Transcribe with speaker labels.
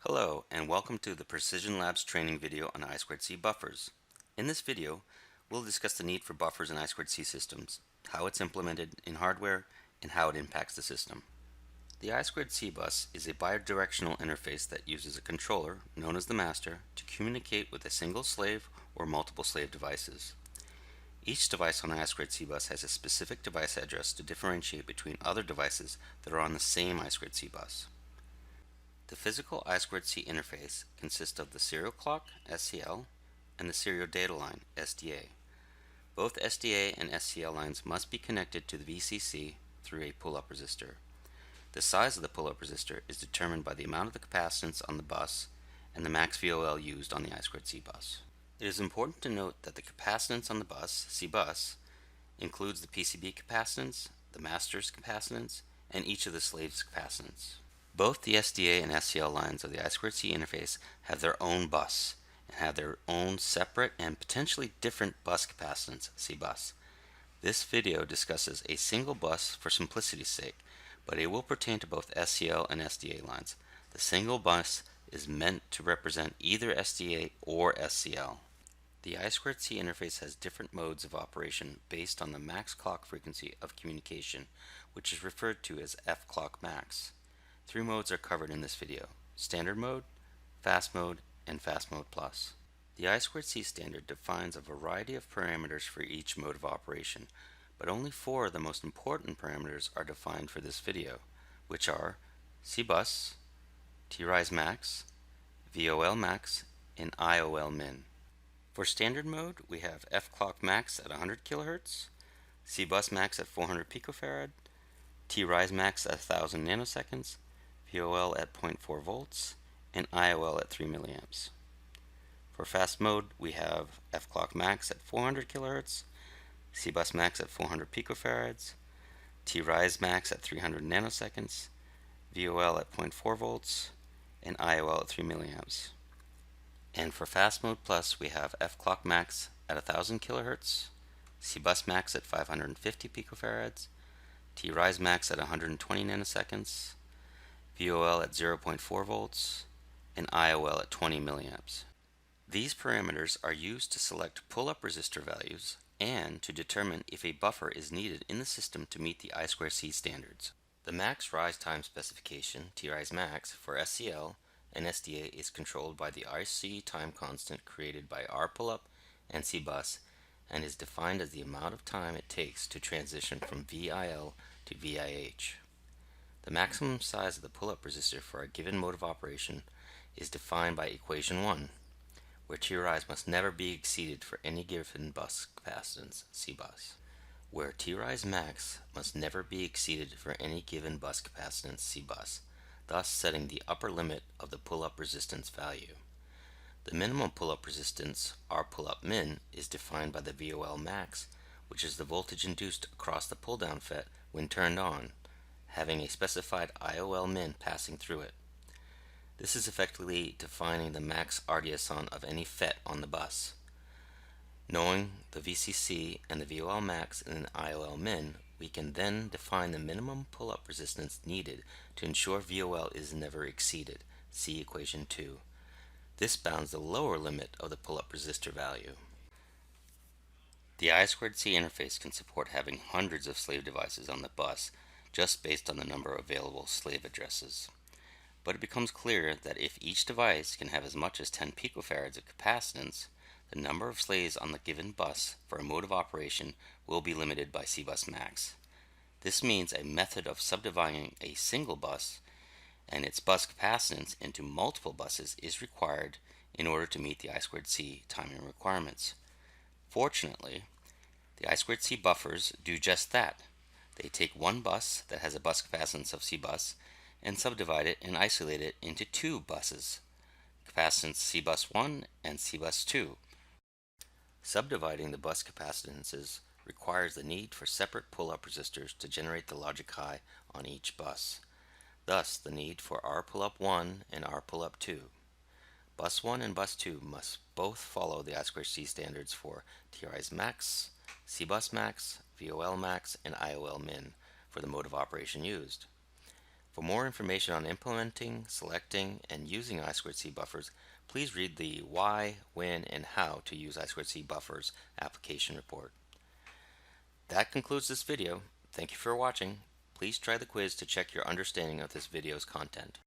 Speaker 1: Hello, and welcome to the Precision Labs training video on I2C buffers. In this video, we'll discuss the need for buffers in I2C systems, how it's implemented in hardware, and how it impacts the system. The I2C bus is a bidirectional interface that uses a controller, known as the master, to communicate with a single slave or multiple slave devices. Each device on the I2C bus has a specific device address to differentiate between other devices that are on the same I2C bus. The physical I2C interface consists of the serial clock, SCL, and the serial data line, SDA. Both SDA and SCL lines must be connected to the VCC through a pull-up resistor. The size of the pull-up resistor is determined by the amount of the capacitance on the bus and the max VOL used on the I2C bus. It is important to note that the capacitance on the bus, C-bus, includes the PCB capacitance, the master's capacitance, and each of the slave's capacitance. Both the SDA and SCL lines of the I2C interface have their own bus and have their own separate and potentially different bus capacitance, C-bus. This video discusses a single bus for simplicity's sake, but it will pertain to both SCL and SDA lines. The single bus is meant to represent either SDA or SCL. The I2C interface has different modes of operation based on the max clock frequency of communication, which is referred to as F clock max. Three modes are covered in this video: Standard Mode, Fast Mode, and Fast Mode Plus. The I2C standard defines a variety of parameters for each mode of operation, but only four of the most important parameters are defined for this video, which are C-bus, T-rise max, VOL max, and IOL min. For Standard Mode, we have F clock max at 100 kHz, C-bus max at 400 picofarad, T-rise max at 1000 nanoseconds, VOL at 0.4 volts, and IOL at 3 milliamps. For fast mode, we have F clock max at 400 kHz, C-bus max at 400 picofarads, T-rise max at 300 nanoseconds, VOL at 0.4 volts, and IOL at 3 milliamps. And for fast mode plus, we have F clock max at 1000 kHz, C-bus max at 550 picofarads, T-rise max at 120 nanoseconds, VOL at 0.4 volts, and IOL at 20 milliamps. These parameters are used to select pull-up resistor values and to determine if a buffer is needed in the system to meet the I2C standards. The max rise time specification, T-rise max, for SCL and SDA is controlled by the RC time constant created by R pull-up and C-bus and is defined as the amount of time it takes to transition from VIL to VIH. The maximum size of the pull-up resistor for a given mode of operation is defined by equation 1, where T-rise must never be exceeded for any given bus capacitance, C-bus, where T-rise max must never be exceeded for any given bus capacitance, C-bus, thus setting the upper limit of the pull-up resistance value. The minimum pull-up resistance, R pull-up min, is defined by the VOL max, which is the voltage induced across the pull-down FET when turned on, having a specified IOL min passing through it. This is effectively defining the max RDS(on) of any FET on the bus. Knowing the VCC and the VOL max and an IOL min, we can then define the minimum pull-up resistance needed to ensure VOL is never exceeded. See equation 2. This bounds the lower limit of the pull-up resistor value. The I2C interface can support having hundreds of slave devices on the bus just based on the number of available slave addresses. But it becomes clear that if each device can have as much as 10 picofarads of capacitance, the number of slaves on the given bus for a mode of operation will be limited by C-bus max. This means a method of subdividing a single bus and its bus capacitance into multiple buses is required in order to meet the I2C timing requirements. Fortunately, the I2C buffers do just that. They take one bus that has a bus capacitance of C-bus and subdivide it and isolate it into two buses, capacitance C-bus 1 and C-bus 2. Subdividing the bus capacitances requires the need for separate pull-up resistors to generate the logic high on each bus. Thus, the need for R pull-up 1 and R pull-up 2. Bus 1 and Bus 2 must both follow the I2C standards for T-rise max, C-bus max, VOL max, and IOL min for the mode of operation used. For more information on implementing, selecting, and using I2C buffers, please read the Why, When, and How to use I2C buffers application report. That concludes this video. Thank you for watching. Please try the quiz to check your understanding of this video's content.